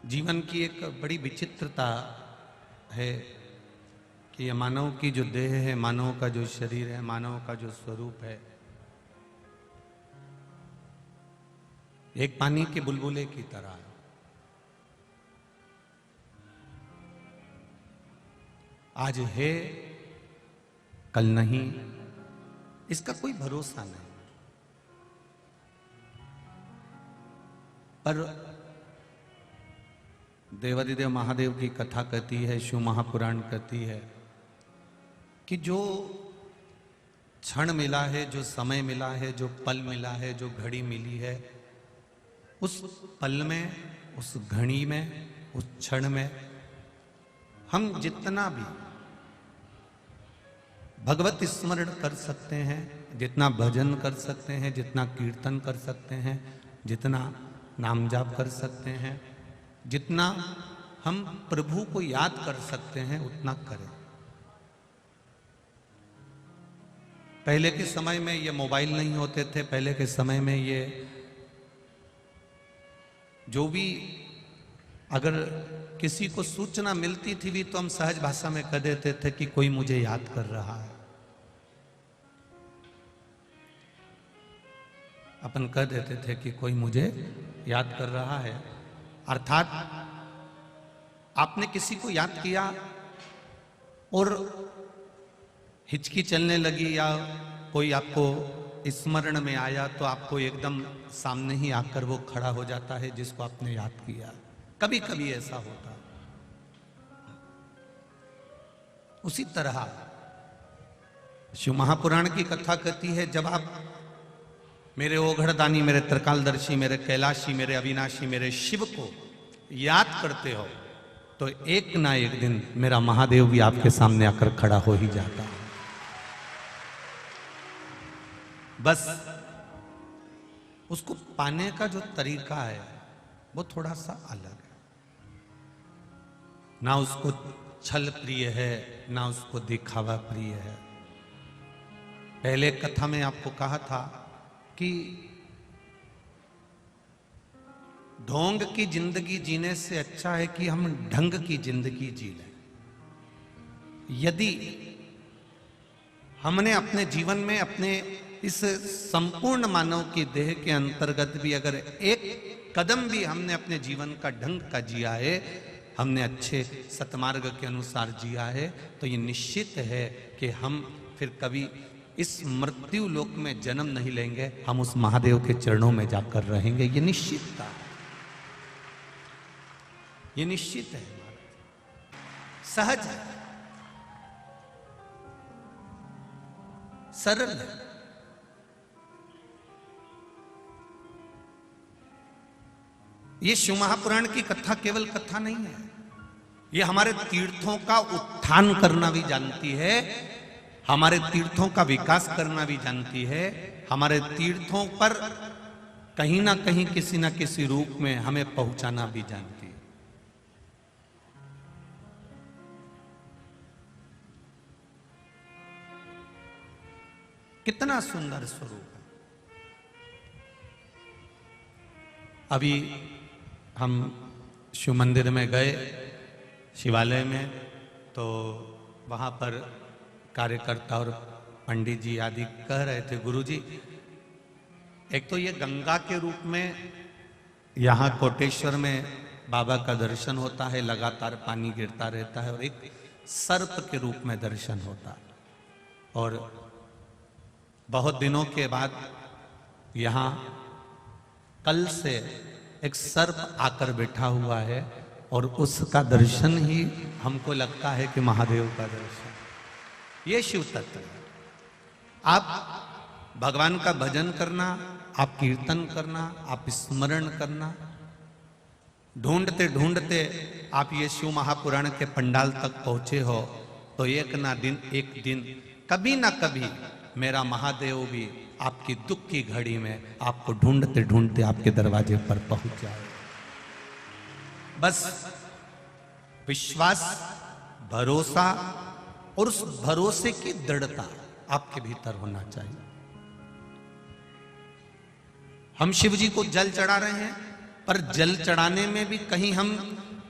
जीवन की एक बड़ी विचित्रता है कि ये मानव की जो देह है, मानव का जो शरीर है, मानव का जो स्वरूप है, एक पानी के बुलबुले की तरह है। आज है, कल नहीं, इसका कोई भरोसा नहीं। पर देवादिदेव महादेव की कथा कहती है, शिव महापुराण कहती है कि जो क्षण मिला है, जो समय मिला है, जो पल मिला है, जो घड़ी मिली है, उस पल में, उस घड़ी में, उस क्षण में हम जितना भी भगवत स्मरण कर सकते हैं, जितना भजन कर सकते हैं, जितना कीर्तन कर सकते हैं, जितना नाम जाप कर सकते हैं, जितना हम प्रभु को याद कर सकते हैं, उतना करें। पहले के समय में ये मोबाइल नहीं होते थे। पहले के समय में ये जो भी अगर किसी को सूचना मिलती थी भी तो हम सहज भाषा में कह देते थे कि कोई मुझे याद कर रहा है। अपन कह देते थे कि कोई मुझे याद कर रहा है, अर्थात आपने किसी को याद किया और हिचकी चलने लगी या कोई आपको स्मरण में आया तो आपको एकदम सामने ही आकर वो खड़ा हो जाता है जिसको आपने याद किया। कभी कभी ऐसा होता। उसी तरह शिव महापुराण की कथा कहती है, जब आप मेरे ओघड़दानी, मेरे त्रिकालदर्शी, मेरे कैलाशी, मेरे अविनाशी, मेरे शिव को याद करते हो तो एक ना एक दिन मेरा महादेव भी आपके सामने आकर खड़ा हो ही जाता है। बस उसको पाने का जो तरीका है वो थोड़ा सा अलग है। ना उसको छल प्रिय है, ना उसको दिखावा प्रिय है। पहले कथा में आपको कहा था कि ढोंग की जिंदगी जीने से अच्छा है कि हम ढंग की जिंदगी जी लें। यदि हमने अपने जीवन में अपने इस संपूर्ण मानव की देह के अंतर्गत भी अगर एक कदम भी हमने अपने जीवन का ढंग का जिया है, हमने अच्छे सतमार्ग के अनुसार जिया है, तो ये निश्चित है कि हम फिर कभी इस मृत्यु लोक में जन्म नहीं लेंगे। हम उस महादेव के चरणों में जाकर रहेंगे। ये निश्चितता है, ये निश्चित है, सहज है, सरल है। ये शिव महापुराण की कथा केवल कथा नहीं है, ये हमारे तीर्थों का उत्थान करना भी जानती है, हमारे तीर्थों का विकास करना भी जानती है, हमारे तीर्थों पर कहीं ना कहीं किसी ना किसी रूप में हमें पहुंचाना भी जानती है। कितना सुंदर स्वरूप है। अभी हम शिव मंदिर में गए, शिवालय में, तो वहाँ पर कार्यकर्ता और पंडित जी आदि कह रहे थे, गुरुजी एक तो ये गंगा के रूप में यहाँ कोटेश्वर में बाबा का दर्शन होता है, लगातार पानी गिरता रहता है, और एक सर्प के रूप में दर्शन होता है। और बहुत दिनों के बाद यहाँ कल से एक सर्प आकर बैठा हुआ है और उसका दर्शन ही हमको लगता है कि महादेव का दर्शन। ये शिव तत्व है। आप भगवान का भजन करना, आप कीर्तन करना, आप स्मरण करना, ढूंढते ढूंढते आप ये शिव महापुराण के पंडाल तक पहुंचे हो तो एक दिन कभी ना कभी मेरा महादेव भी आपकी दुख की घड़ी में आपको ढूंढते ढूंढते आपके दरवाजे पर पहुंच जाए। बस विश्वास, भरोसा और उस भरोसे की दृढ़ता आपके भीतर होना चाहिए। हम शिव जी को जल चढ़ा रहे हैं, पर जल चढ़ाने में भी कहीं हम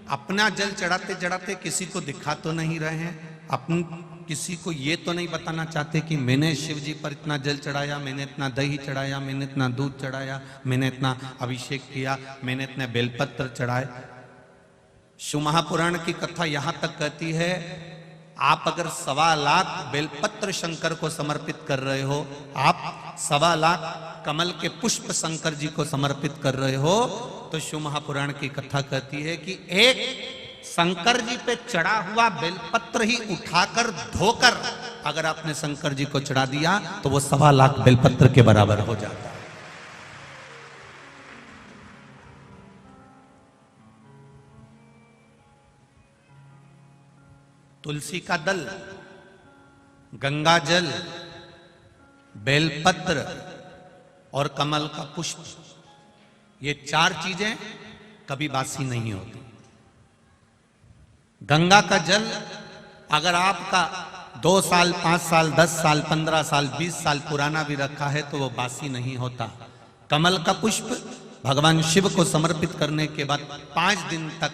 अपना जल चढ़ाते चढ़ाते किसी को दिखा तो नहीं रहे हैं, अपन किसी को ये तो नहीं बताना चाहते कि मैंने शिव जी पर इतना जल चढ़ाया, मैंने इतना दही चढ़ाया, मैंने इतना दूध चढ़ाया, मैंने इतना अभिषेक किया, मैंने इतने बेलपत्र चढ़ाए। शिव महापुराण की कथा यहां तक कहती है, आप अगर 1.25 लाख बेलपत्र शंकर को समर्पित कर रहे हो, आप 1.25 लाख कमल के पुष्प शंकर जी को समर्पित कर रहे हो, तो शिव महापुराण की कथा कहती है कि एक शंकर जी पे चढ़ा हुआ बेलपत्र ही उठाकर धोकर अगर आपने शंकर जी को चढ़ा दिया तो वो 1.25 लाख बेलपत्र के बराबर हो जाता है। तुलसी का दल, गंगा जल, बेलपत्र और कमल का पुष्प, ये 4 चीजें कभी बासी नहीं होती। गंगा का जल अगर आपका 2 साल, 5 साल, 10 साल, 15 साल, 20 साल पुराना भी रखा है तो वो बासी नहीं होता। कमल का पुष्प भगवान शिव को समर्पित करने के बाद 5 दिन तक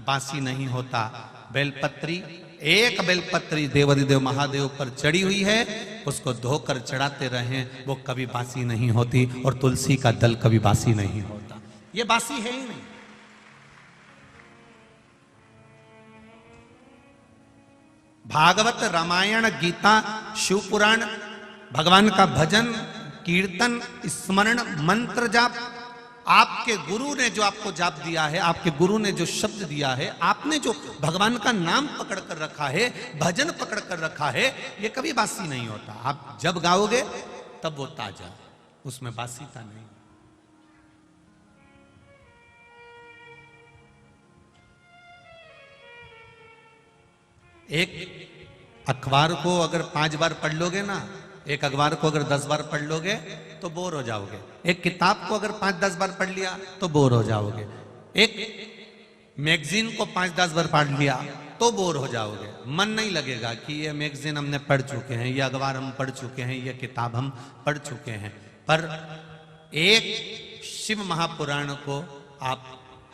बासी नहीं होता। बेलपत्री, एक बेलपत्री देवाधिदेव महादेव पर चढ़ी हुई है, उसको धोकर चढ़ाते रहें, वो कभी बासी नहीं होती। और तुलसी का दल कभी बासी नहीं होता, ये बासी है ही नहीं। भागवत, रामायण, गीता, शिव पुराण, भगवान का भजन, कीर्तन, स्मरण, मंत्र जाप, आपके गुरु ने जो आपको जाप दिया है, आपके गुरु ने जो शब्द दिया है, आपने जो भगवान का नाम पकड़ कर रखा है, भजन पकड़ कर रखा है, ये कभी बासी नहीं होता। आप जब गाओगे तब वो ताजा, उसमें बासीता नहीं। एक अखबार को अगर 5 बार पढ़ लोगे ना, एक अखबार को अगर 10 बार पढ़ लोगे तो बोर हो जाओगे। एक किताब को अगर 5-10 बार पढ़ लिया तो बोर हो जाओगे। एक मैगजीन को 5-10 बार पढ़ लिया तो बोर हो जाओगे। मन नहीं लगेगा कि ये मैगजीन हमने पढ़ चुके हैं, ये अखबार हम पढ़ चुके हैं, ये किताब हम पढ़ चुके हैं। पर एक शिव महापुराण को आप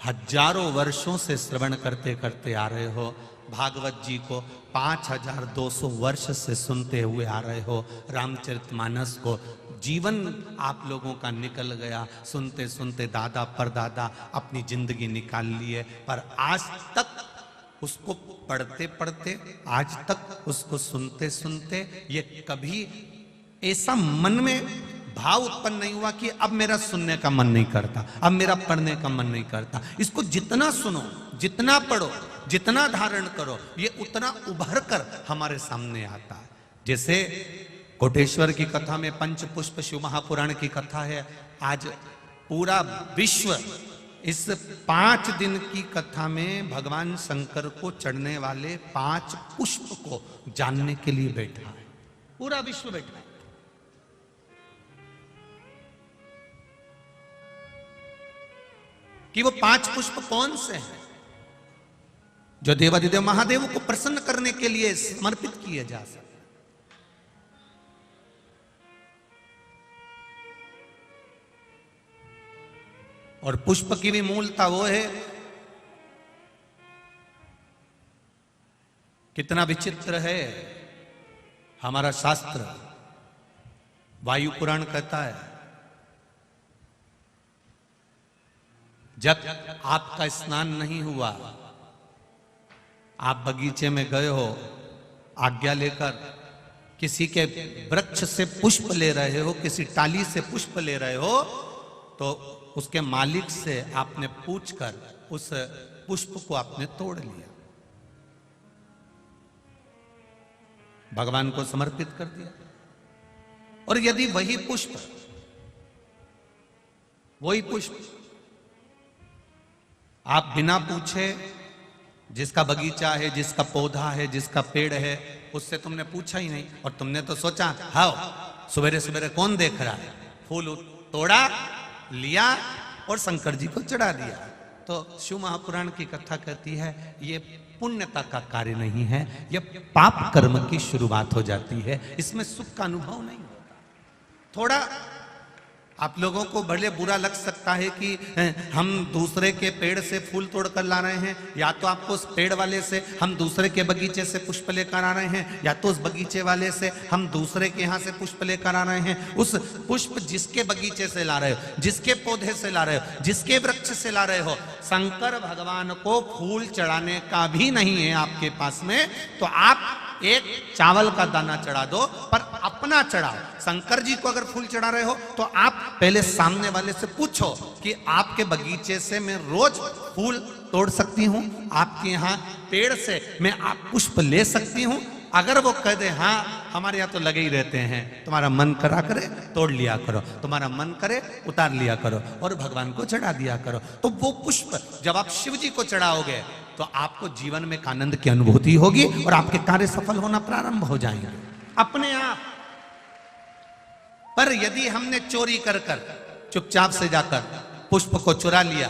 हजारों वर्षों से श्रवण करते करते आ रहे हो, भागवत जी को 5200 वर्ष से सुनते हुए आ रहे हो, रामचरितमानस को जीवन आप लोगों का निकल गया, सुनते सुनते दादा परदादा अपनी जिंदगी निकाल लिए, पर आज तक उसको पढ़ते पढ़ते, आज तक उसको सुनते सुनते ये कभी ऐसा मन में भाव उत्पन्न नहीं हुआ कि अब मेरा सुनने का मन नहीं करता, अब मेरा पढ़ने का मन नहीं करता। इसको जितना सुनो, जितना पढ़ो, जितना धारण करो, ये उतना उभर कर हमारे सामने आता है। जैसे कोटेश्वर की कथा में पंचपुष्प शिव महापुराण की कथा है। आज पूरा विश्व इस 5 दिन की कथा में भगवान शंकर को चढ़ने वाले 5 पुष्प को जानने के लिए बैठा है, पूरा विश्व बैठा है। कि वो 5 पुष्प कौन से हैं जो देवाधिदेव महादेव को प्रसन्न करने के लिए समर्पित किए जा सकते। और पुष्प की भी मूलता वो है, कितना विचित्र है हमारा शास्त्र। वायु पुराण कहता है, जब आपका स्नान नहीं हुआ, आप बगीचे में गए हो, आज्ञा लेकर किसी के वृक्ष से पुष्प ले रहे हो, किसी टाली से पुष्प ले रहे हो, तो उसके मालिक से आपने पूछकर उस पुष्प को आपने तोड़ लिया, भगवान को समर्पित कर दिया। और यदि वही पुष्प आप बिना पूछे, जिसका बगीचा है, जिसका पौधा है, जिसका पेड़ है, उससे तुमने पूछा ही नहीं, और तुमने तो सोचा हाँ सवेरे सवेरे कौन देख रहा है, फूल तोड़ा, लिया और शंकर जी को चढ़ा दिया। तो शिव महापुराण की कथा कहती है ये पुण्यता का कार्य नहीं है, यह पाप कर्म की शुरुआत हो जाती है, इसमें सुख का अनुभव नहीं होता। थोड़ा आप लोगों को भले बुरा लग सकता है कि हम दूसरे के पेड़ से फूल तोड़ कर ला रहे हैं, या तो आपको उस पेड़ वाले से हम दूसरे के बगीचे से पुष्प लेकर आ रहे हैं, या तो उस बगीचे वाले से हम दूसरे के यहाँ से पुष्प लेकर आ रहे हैं। उस पुष्प जिसके बगीचे से ला रहे हो, जिसके पौधे से ला रहे हो, जिसके वृक्ष से ला रहे हो, शंकर भगवान को फूल चढ़ाने का भी नहीं है आपके पास में, तो आप एक चावल का दाना चढ़ा दो, पर अपना चढ़ाओ। शंकर जी को अगर फूल चढ़ा रहे हो तो आप पहले सामने वाले से पूछो कि आपके बगीचे से मैं रोज फूल तोड़ सकती हूँ, आपके यहाँ पेड़ से मैं आप पुष्प ले सकती हूँ। अगर वो कह दे हाँ हमारे यहाँ तो लगे ही रहते हैं, तुम्हारा मन करा करे तोड़ लिया करो, तुम्हारा मन करे उतार लिया करो और भगवान को चढ़ा दिया करो, तो वो पुष्प जब आप शिव जी को चढ़ाओगे तो आपको जीवन में एक आनंद की अनुभूति होगी और आपके कार्य सफल होना प्रारंभ हो जाएंगे अपने आप। पर यदि हमने चोरी कर कर चुपचाप से जाकर पुष्प को चुरा लिया,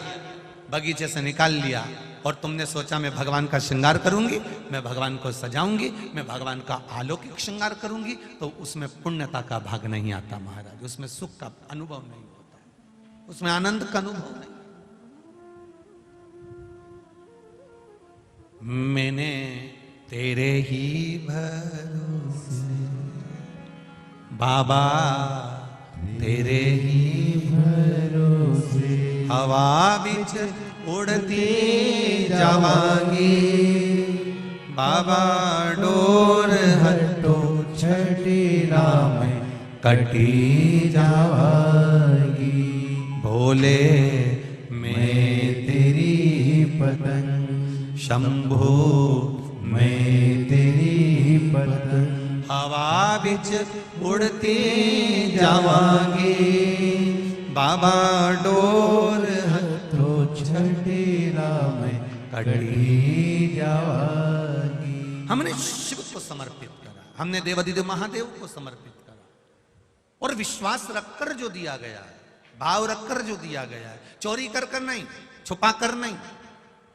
बगीचे से निकाल लिया, और तुमने सोचा मैं भगवान का श्रृंगार करूंगी, मैं भगवान को सजाऊंगी, मैं भगवान का अलौकिक श्रृंगार करूंगी, तो उसमें पुण्यता का भाग नहीं आता महाराज, उसमें सुख का अनुभव नहीं होता, उसमें आनंद का अनुभव नहीं। मैंने तेरे ही भरोसे बाबा, तेरे ही भरोसे हवा बिच उड़ती जावांगी, बाबा डोर हटो छठी राम कटी जावांगी, भोले मैं तेरी पतंग, शंभो मैं तेरी पतंग, हवा बिच उड़ती जावांगी, बाबा डोर हथो छठी राम कटी जावांगी। हमने शिव को समर्पित करा, हमने देवाधिदेव महादेव को समर्पित करा, और विश्वास रखकर जो दिया गया है, भाव रखकर जो दिया गया है, चोरी कर कर नहीं, छुपा कर नहीं।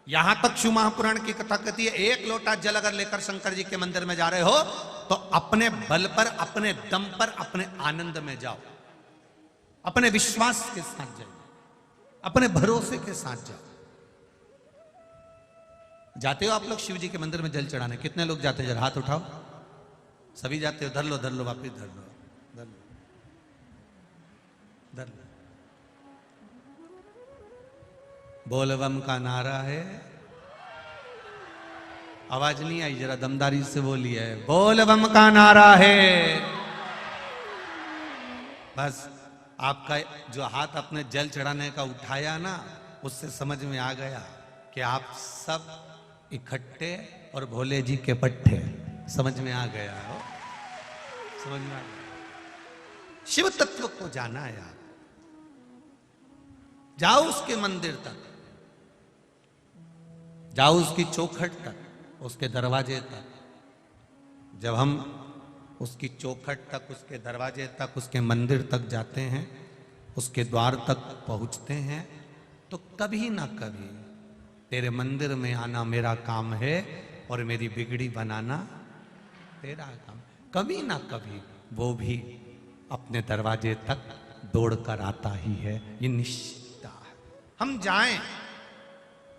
यहां तक शिव महापुराण की कथा कहती है, एक लोटा जल अगर लेकर शंकर जी के मंदिर में जा रहे हो तो अपने बल पर, अपने दम पर, अपने आनंद में जाओ, अपने विश्वास के साथ जाओ, अपने भरोसे के साथ जाओ। जाते हो आप लोग शिव जी के मंदिर में जल चढ़ाने? कितने लोग जाते हो? जरा हाथ उठाओ। सभी जाते हो? धर लो, धर लो, वापिस धर लो, धर लो, धर लो। बोलबम का नारा है, आवाज नहीं आई, जरा दमदारी से बोली है, बोलबम का नारा है। बस आपका जो हाथ अपने जल चढ़ाने का उठाया ना, उससे समझ में आ गया कि आप सब इकट्ठे और भोले जी के पट्टे, समझ में आ गया हो, समझ में आ गया। शिव तत्व को जाना है आप, जाओ उसके मंदिर तक, जाओ उसकी चौखट तक, उसके दरवाजे तक। जब हम उसकी चौखट तक, उसके दरवाजे तक, उसके मंदिर तक जाते हैं, उसके द्वार तक पहुंचते हैं, तो कभी ना कभी तेरे मंदिर में आना मेरा काम है और मेरी बिगड़ी बनाना तेरा काम। कभी ना कभी वो भी अपने दरवाजे तक दौड़ कर आता ही है, ये निश्चित है। हम जाएं,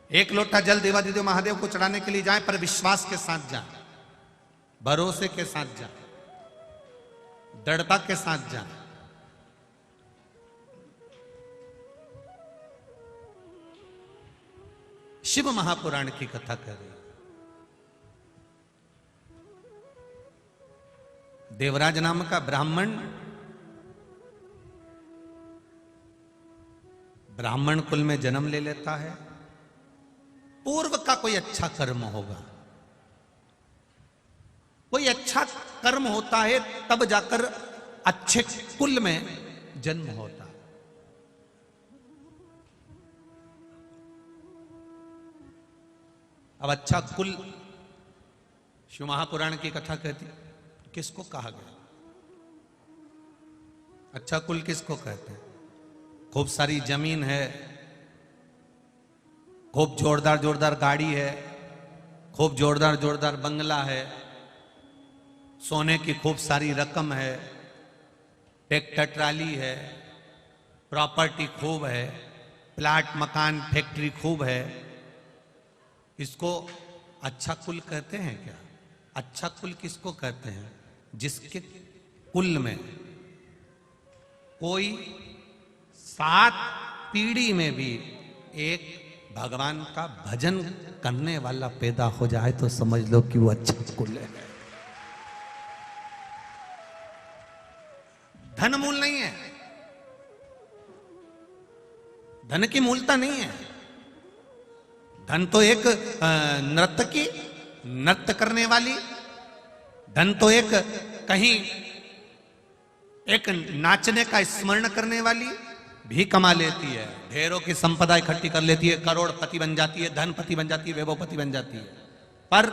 एक लोटा जल देवाधिदेव महादेव को चढ़ाने के लिए जाएं, पर विश्वास के साथ जाएं, भरोसे के साथ जाएं, दृढ़ता के साथ जाएं। शिव महापुराण की कथा कर रही, देवराज नाम का ब्राह्मण कुल में जन्म ले लेता है। पूर्व का कोई अच्छा कर्म होगा, कोई अच्छा कर्म होता है तब जाकर अच्छे कुल में जन्म होता है। अब अच्छा कुल शिव महापुराण की कथा कहती, किसको कहा गया? अच्छा कुल किसको कहते हैं? खूब सारी जमीन है, खूब जोरदार जोरदार गाड़ी है, खूब जोरदार जोरदार बंगला है, सोने की खूब सारी रकम है, ट्रैक्टर ट्राली है, प्रॉपर्टी खूब है, प्लाट मकान फैक्ट्री खूब है, इसको अच्छा कुल कहते हैं क्या? अच्छा कुल किसको कहते हैं? जिसके कुल में कोई 7 पीढ़ी में भी एक भगवान का भजन करने वाला पैदा हो जाए तो समझ लो कि वो अच्छा कुल है। धन मूल नहीं है, धन की मूलता नहीं है। धन तो एक नर्तकी, नृत्य करने वाली, धन तो एक कहीं एक नाचने का स्मरण करने वाली भी कमा लेती है, ढेरों की संपदा इकट्ठी कर लेती है, करोड़पति बन जाती है, धनपति बन जाती है, वैभवपति बन जाती है। पर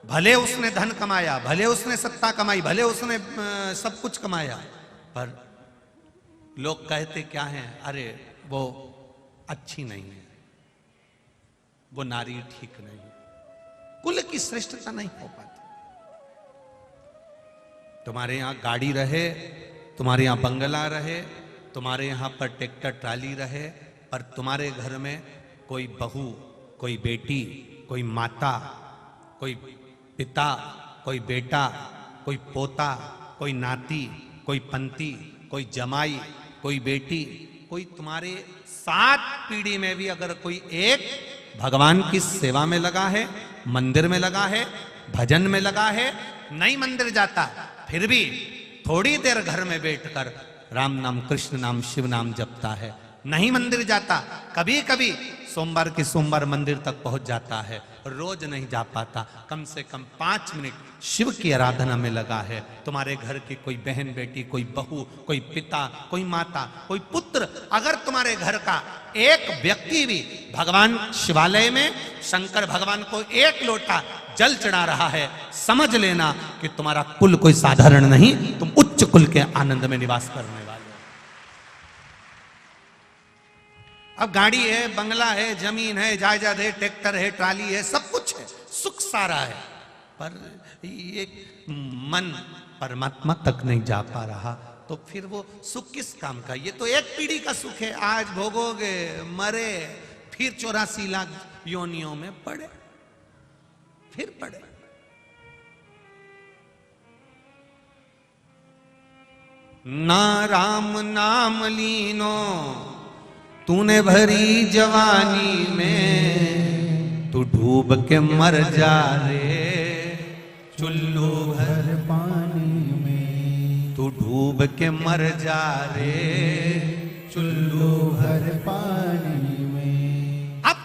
भले उसने धन कमाया, भले उसने सत्ता कमाई, भले उसने सब कुछ कमाया, पर लोग कहते क्या हैं? अरे वो अच्छी नहीं है, वो नारी ठीक नहीं, कुल की श्रेष्ठता नहीं हो पाती। तुम्हारे यहां गाड़ी रहे, तुम्हारे यहां बंगला रहे, तुम्हारे यहां पर ट्रैक्टर ट्राली रहे, पर तुम्हारे घर में कोई बहू, कोई बेटी, कोई माता, कोई पिता, कोई बेटा, कोई पोता, कोई नाती, कोई पंती, कोई जमाई, कोई बेटी, कोई तुम्हारे 7 पीढ़ी में भी अगर कोई एक भगवान की सेवा में लगा है, मंदिर में लगा है, भजन में लगा है, नहीं मंदिर जाता फिर भी थोड़ी देर घर में बैठकर राम नाम, कृष्ण नाम, शिव नाम जपता है, नहीं मंदिर जाता, कभी कभी सोमवार के सोमवार मंदिर तक पहुंच जाता है, रोज नहीं जा पाता, कम से कम 5 मिनट शिव की आराधना में लगा है। तुम्हारे घर की कोई बहन बेटी, कोई बहू, कोई पिता, कोई माता, कोई पुत्र, अगर तुम्हारे घर का एक व्यक्ति भी भगवान शिवालय में शंकर भगवान को 1 लोटा जल चढ़ा रहा है, समझ लेना कि तुम्हारा कुल कोई साधारण नहीं, तुम उच्च कुल के आनंद में निवास करने वाले हो। अब गाड़ी है, बंगला है, जमीन है, जायदाद है, ट्रैक्टर है, ट्राली है, सब कुछ है, सुख सारा है, पर ये मन परमात्मा तक नहीं जा पा रहा, तो फिर वो सुख किस काम का? ये तो एक पीढ़ी का सुख है, आज भोगोगे, मरे, फिर 84 लाख योनियों में पड़े, फिर पड़े। ना राम नाम लीनो तूने भरी जवानी में, तू डूब के मर जा रे चुल्लू भर पानी में, तू डूब के मर जा रे चुल्लू भर पानी में। अब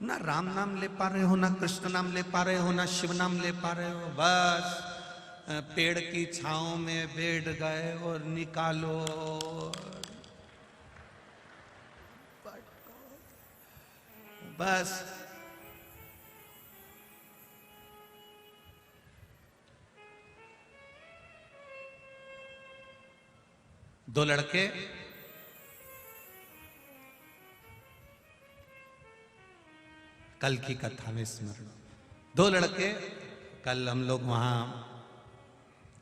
ना राम नाम ले पा रहे हो, ना कृष्ण नाम ले पा रहे हो, ना शिव नाम ले पा रहे हो, बस पेड़ की छांव में बैठ गए और निकालो, बस दो लड़के कल की कथा में स्मरण, 2 लड़के, कल हम लोग वहां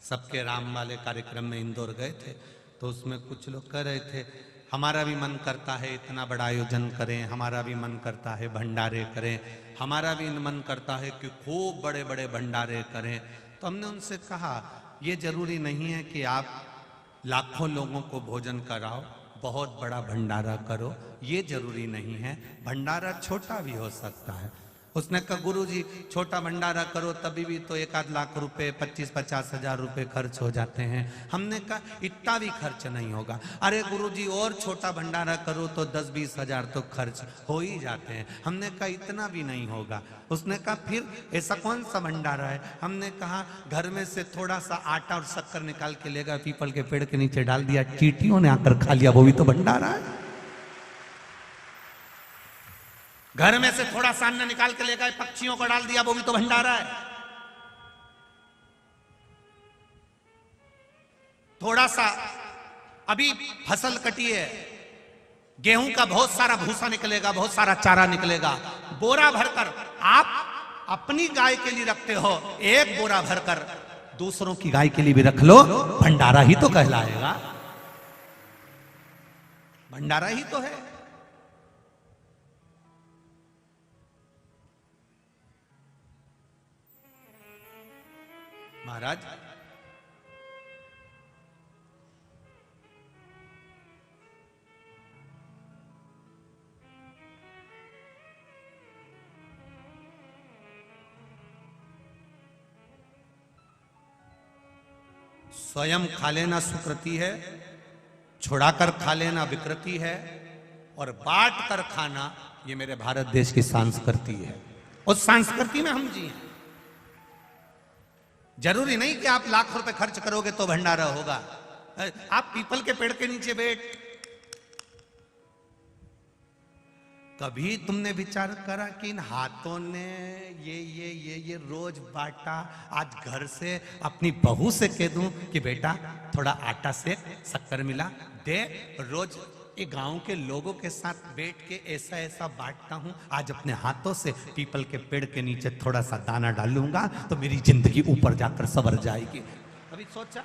सबके राम वाले कार्यक्रम में इंदौर गए थे, तो उसमें कुछ लोग कह रहे थे हमारा भी मन करता है इतना बड़ा आयोजन करें, हमारा भी मन करता है भंडारे करें, हमारा भी मन करता है कि खूब बड़े बड़े भंडारे करें। तो हमने उनसे कहा ये जरूरी नहीं है कि आप लाखों लोगों को भोजन कराओ, बहुत बड़ा भंडारा करो, ये जरूरी नहीं है, भंडारा छोटा भी हो सकता है। उसने कहा गुरुजी छोटा भंडारा करो तभी भी तो 1-8 लाख रुपए, 25-50 हजार रुपए खर्च हो जाते हैं। हमने कहा इतना भी खर्च नहीं होगा। अरे गुरुजी और छोटा भंडारा करो तो 10-20 हजार तो खर्च हो ही जाते हैं। हमने कहा इतना भी नहीं होगा। उसने कहा फिर ऐसा कौन सा भंडारा है? हमने कहा घर में से थोड़ा सा आटा और शक्कर निकाल के लेगा, पीपल के पेड़ के नीचे डाल दिया, चींटियों ने आकर खा लिया, वो भी तो भंडारा है। घर में से थोड़ा सा अन्न निकाल के ले गए, पक्षियों को डाल दिया, वो भी तो भंडारा है। थोड़ा सा अभी फसल कटी है, गेहूं का बहुत सारा भूसा निकलेगा, बहुत सारा चारा निकलेगा, बोरा भरकर आप अपनी गाय के लिए रखते हो, 1 बोरा भरकर दूसरों की गाय के लिए भी रख लो, भंडारा ही तो कहलाएगा। भंडारा ही तो है। महाराज स्वयं खा लेना सुकृति है, छुड़ाकर खा लेना विकृति है, और बांट कर खाना ये मेरे भारत देश की संस्कृति है। उस संस्कृति में हम जी हैं। जरूरी नहीं कि आप लाख रुपए खर्च करोगे तो भंडारा होगा। आप पीपल के पेड़ के नीचे बैठ, कभी तुमने विचार करा कि इन हाथों ने ये रोज बांटा, आज घर से अपनी बहू से कह दूं कि बेटा थोड़ा आटा से शक्कर मिला दे, रोज ये गांव के लोगों के साथ बैठ के ऐसा ऐसा बांटता हूं, आज अपने हाथों से पीपल के पेड़ के नीचे थोड़ा सा दाना डालूंगा तो मेरी जिंदगी ऊपर जाकर संवर जाएगी। कभी सोचा?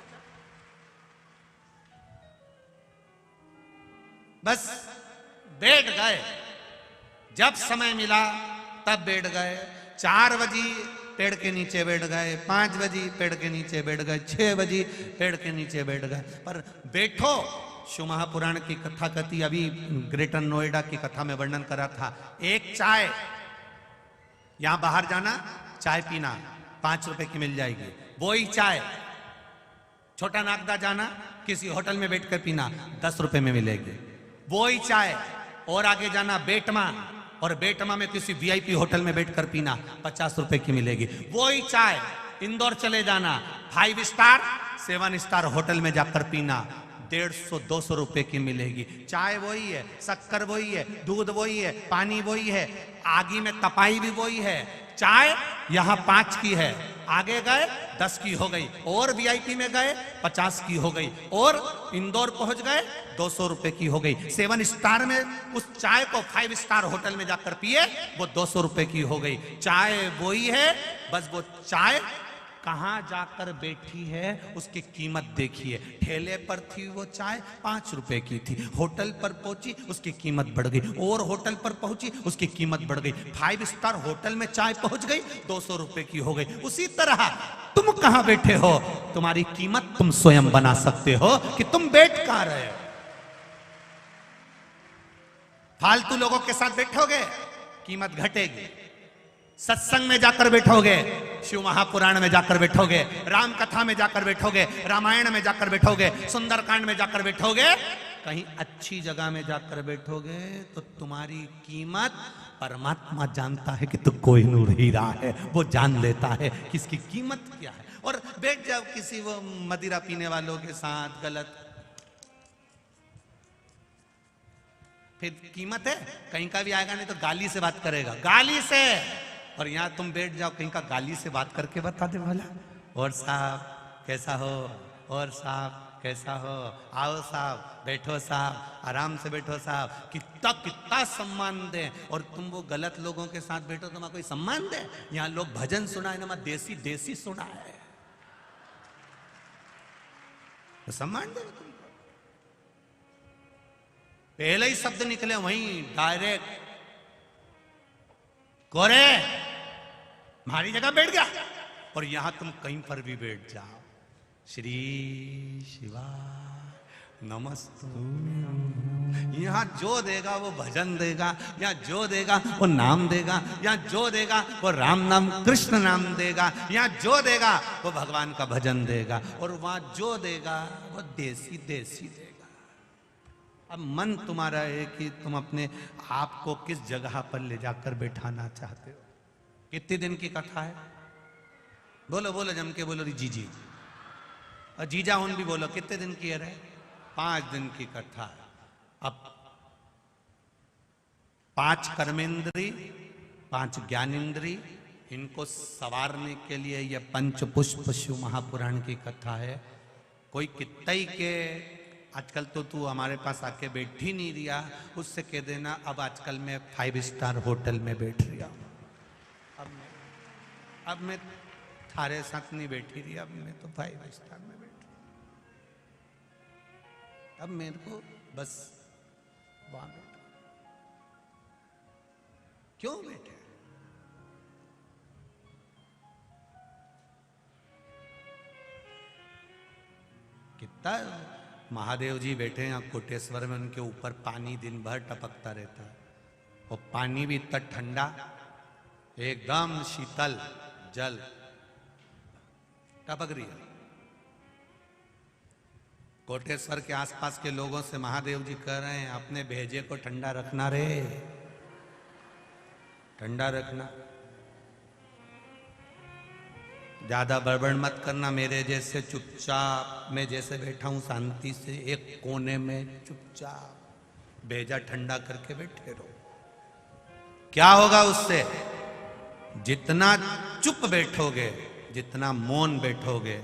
बस बैठ गए, जब समय मिला तब बैठ गए। 4 बजे पेड़ के नीचे बैठ गए, 5 बजे पेड़ के नीचे बैठ गए, 6 बजे पेड़ के नीचे बैठ गए। पर बैठो, शिव महापुराण की कथा कहती, अभी ग्रेटर नोएडा की कथा में वर्णन करा था। एक चाय, यहां बाहर जाना चाय पीना 5 रुपए की मिल जाएगी, वही चाय छोटा नागदा जाना किसी होटल में बैठकर पीना 10 रुपए में मिलेगी, वही चाय। और आगे जाना बेटमा, और बेटमा में किसी वीआईपी होटल में बैठकर पीना 50 रुपए की मिलेगी, वही चाय। इंदौर चले जाना 5 स्टार 7 स्टार होटल में जाकर पीना 150-200 रुपए की मिलेगी। चाय वही है, शक्कर वही है, दूध वही है, पानी वही है, आगी में तपाई भी वही है। चाय यहां 5 की है, आगे गए 10 की हो गई, और वीआईपी में गए 50 की हो गई, और इंदौर पहुंच गए 200 रुपए की हो गई। 7 स्टार में उस चाय को 5 स्टार होटल में जाकर पिए, वो 200 रुपए की हो गई। चाय वही है, बस वो चाय कहां जाकर बैठी है उसकी कीमत देखिए। ठेले पर थी वो चाय 5 रुपए की थी, होटल पर पहुंची उसकी कीमत बढ़ गई, और होटल पर पहुंची उसकी कीमत बढ़ गई। 5 स्टार होटल में चाय पहुंच गई 200 रुपए की हो गई। उसी तरह तुम कहां बैठे हो, तुम्हारी कीमत तुम स्वयं बना सकते हो कि तुम बैठ कहां रहे हो। फालतू लोगों के साथ बैठोगे कीमत घटेगी, सत्संग में जाकर बैठोगे, शिव महापुराण में जाकर बैठोगे, राम कथा में जाकर बैठोगे, रामायण में जाकर बैठोगे, सुंदरकांड में जाकर बैठोगे, कहीं अच्छी जगह में जाकर बैठोगे तो तुम्हारी कीमत परमात्मा जानता है कि तू कोहिनूर हीरा है, वो जान लेता है कि इसकी कीमत क्या है। और बैठ जाओ किसी वो मदिरा पीने वालों के साथ गलत, फिर कीमत है, कहीं का भी आएगा नहीं तो गाली से बात करेगा, गाली से। और यहां तुम बैठ जाओ, कहीं का गाली से बात करके बता दे भला, और साहब कैसा हो, और साहब कैसा हो, आओ साहब, बैठो साहब, आराम से बैठो साहब, कितना कितना सम्मान दे। और तुम वो गलत लोगों के साथ बैठो तो मैं कोई सम्मान दे। यहां लोग भजन सुना है ना, मैं देसी देसी सुना है, तो सम्मान दे तुमको। पहले ही शब्द निकले वहीं डायरेक्ट कोरे, हमारी जगह बैठ गया। और यहां तुम कहीं पर भी बैठ जाओ, श्री शिवा नमस्तु, यहां जो देगा वो भजन देगा, यहां जो देगा वो नाम देगा, यहां जो देगा वो राम नाम कृष्ण नाम देगा, यहां जो देगा वो भगवान का भजन देगा, और वहां जो देगा वो देसी देसी देगा। अब मन तुम्हारा है कि तुम अपने आप को किस जगह पर ले जाकर बैठाना चाहते हो। कितने दिन की कथा है, बोलो बोलो जम के बोलो जीजी, और जीजा उन भी बोलो कितने दिन की है रे, 5 दिन की कथा है। अब 5 कर्मेंद्री 5 ज्ञानेंद्री, इनको सवारने के लिए यह पंचपुष्प शिव महापुराण की कथा है। कोई कितई के आजकल तो तू हमारे पास आके बैठ ही नहीं रिया, उससे कह देना अब आजकल मैं 5 स्टार होटल में बैठ रहा हूं, अब मैं थारे साथ नहीं बैठी रही, अब मैं तो 5 स्टार में बैठ रही। अब मेरे को बस वहां बैठे। क्यों बैठे? कितना महादेव जी बैठे हैं कोटेश्वर में, उनके ऊपर पानी दिन भर टपकता रहता है, और पानी भी इतना ठंडा, एकदम शीतल जल टपक रही है। कोटेश्वर के आसपास के लोगों से महादेव जी कह रहे हैं अपने भेजे को ठंडा रखना रे, ठंडा रखना, ज्यादा बड़बड़ मत करना, मेरे जैसे चुपचाप, मैं जैसे बैठा हूं शांति से एक कोने में चुपचाप भेजा ठंडा करके बैठे रहो। क्या होगा उससे? जितना चुप बैठोगे, जितना मौन बैठोगे,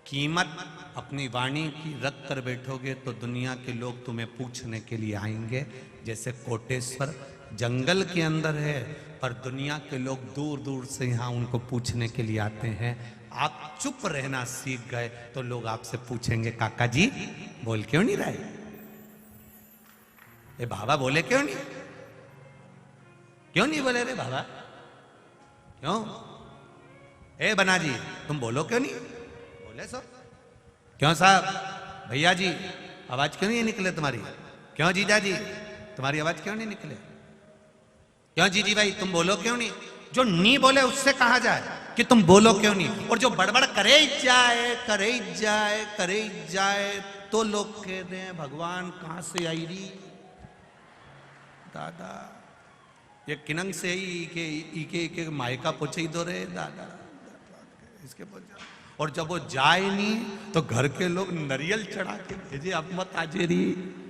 कीमत अपनी वाणी की रख कर बैठोगे, तो दुनिया के लोग तुम्हें पूछने के लिए आएंगे। जैसे कोटेश्वर जंगल के अंदर है, पर दुनिया के लोग दूर दूर से यहाँ उनको पूछने के लिए आते हैं। आप चुप रहना सीख गए तो लोग आपसे पूछेंगे काका जी बोल क्यों नहीं रहे, ए बाबा बोले क्यों नहीं, क्यों नहीं बोले रे बाबा, क्यों? ए बना जी तुम बोलो क्यों नहीं बोले? सो क्यों साहब, भैया जी आवाज क्यों नहीं निकले तुम्हारी, क्यों जीजा जी तुम्हारी आवाज क्यों नहीं निकले, क्यों जीजी भाई तुम बोलो क्यों नहीं? जो नहीं बोले उससे कहा जाए कि तुम बोलो क्यों नहीं, और जो बड़बड़ करे जाए करे जाए करे जाए तो लोग कहते हैं भगवान कहां से आई री दादा, ये किनंग से ही के मायका पोछे ही दो रे दादा, इसके पोछा। और जब वो जाए नहीं तो घर के लोग नरियल चढ़ा के भेजे, अब मत आजे री,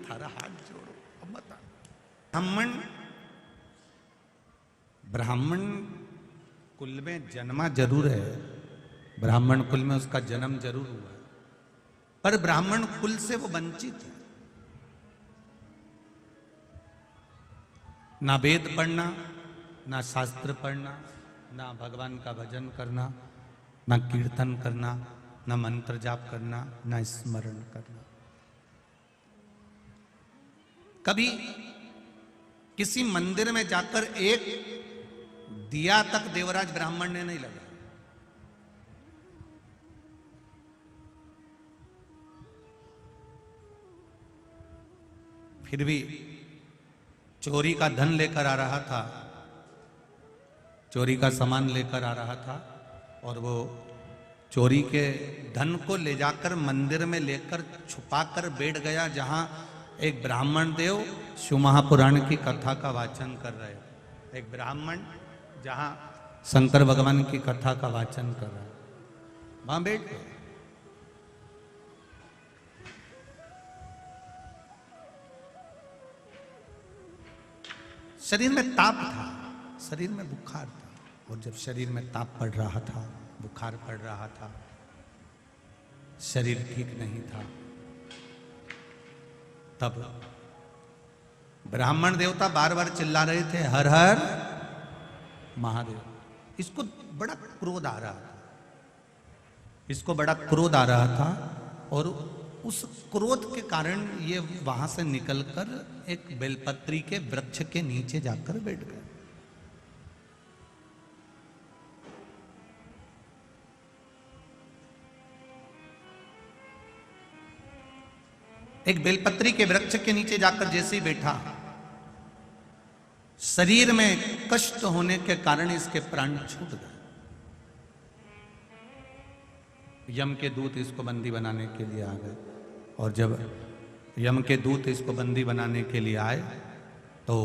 थारा हाथ जोड़ो अब मत आ। ब्राह्मण कुल में जन्मा जरूर है, ब्राह्मण कुल में उसका जन्म जरूर हुआ है, पर ब्राह्मण कुल से वो वंचित है। ना वेद पढ़ना, ना शास्त्र पढ़ना, ना भगवान का भजन करना, ना कीर्तन करना, ना मंत्र जाप करना, ना स्मरण करना। कभी किसी मंदिर में जाकर एक दिया तक देवराज ब्राह्मण ने नहीं लगाया। फिर भी चोरी का धन लेकर आ रहा था, चोरी का सामान लेकर आ रहा था, और वो चोरी के धन को ले जाकर मंदिर में लेकर छुपाकर बैठ गया, जहां एक ब्राह्मण देव शिव महापुराण की कथा का वाचन कर रहे हैं। एक ब्राह्मण जहां शंकर भगवान की कथा का वाचन कर रहा है, वहां बैठ गए। शरीर में ताप था, शरीर में बुखार था, और जब शरीर में ताप पड़ रहा था, बुखार पड़ रहा था, शरीर ठीक नहीं था, तब ब्राह्मण देवता बार बार चिल्ला रहे थे हर हर महादेव। इसको बड़ा क्रोध आ रहा था, इसको बड़ा क्रोध आ रहा था, और उस क्रोध के कारण ये वहां से निकलकर एक बेलपत्री के वृक्ष के नीचे जाकर बैठ गए। एक बेलपत्री के वृक्ष के नीचे जाकर जैसे ही बैठा, शरीर में कष्ट होने के कारण इसके प्राण छूट गए। यम के दूत इसको बंदी बनाने के लिए आ गए, और जब यम के दूत इसको बंदी बनाने के लिए आए तो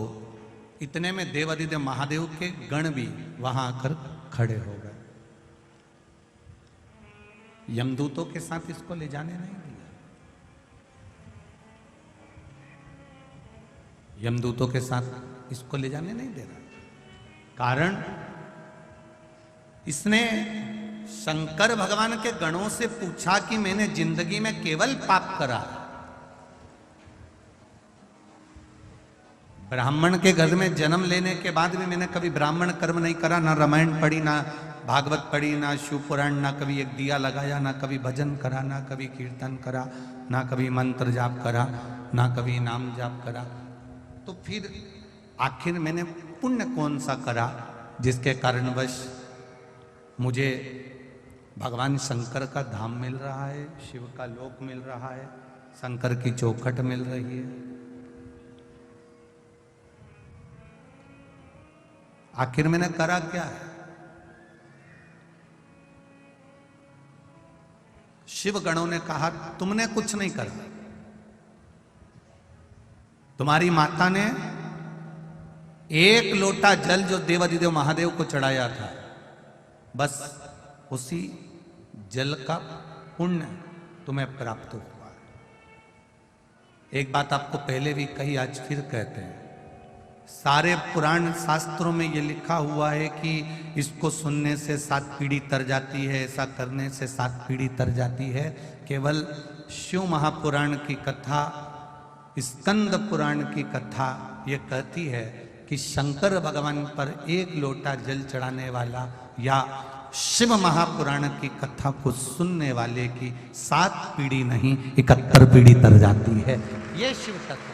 इतने में देवादिदेव महादेव के गण भी वहां आकर खड़े हो गए। यमदूतों के साथ इसको ले जाने नहीं दिया, यमदूतों के साथ इसको ले जाने नहीं दे रहा। कारण इसने शंकर भगवान के गणों से पूछा कि मैंने जिंदगी में केवल पाप करा, ब्राह्मण के घर में जन्म लेने के बाद भी मैंने कभी ब्राह्मण कर्म नहीं करा, ना रामायण पढ़ी, ना भागवत पढ़ी, ना शिव पुराण, ना कभी एक दिया लगाया, ना कभी भजन करा, ना कभी कीर्तन करा, ना कभी मंत्र जाप करा, ना कभी नाम जाप करा, तो फिर आखिर मैंने पुण्य कौन सा करा जिसके कारणवश मुझे भगवान शंकर का धाम मिल रहा है, शिव का लोक मिल रहा है, शंकर की चौखट मिल रही है। आखिर मैंने करा क्या है? शिव गणों ने कहा तुमने कुछ नहीं करा, तुम्हारी माता ने एक लोटा जल जो देवाधिदेव महादेव को चढ़ाया था, बस उसी जल का पुण्य तुम्हें प्राप्त हुआ। एक बात आपको पहले भी कही, आज फिर कहते हैं, सारे पुराण शास्त्रों में ये लिखा हुआ है कि इसको सुनने से 7 पीढ़ी तर जाती है, ऐसा करने से 7 पीढ़ी तर जाती है। केवल शिव महापुराण की कथा, स्कंद पुराण की कथा ये कहती है कि शंकर भगवान पर एक लोटा जल चढ़ाने वाला या शिव महापुराण की कथा को सुनने वाले की 7 पीढ़ी नहीं 71 पीढ़ी तर जाती है। ये शिव तत्व।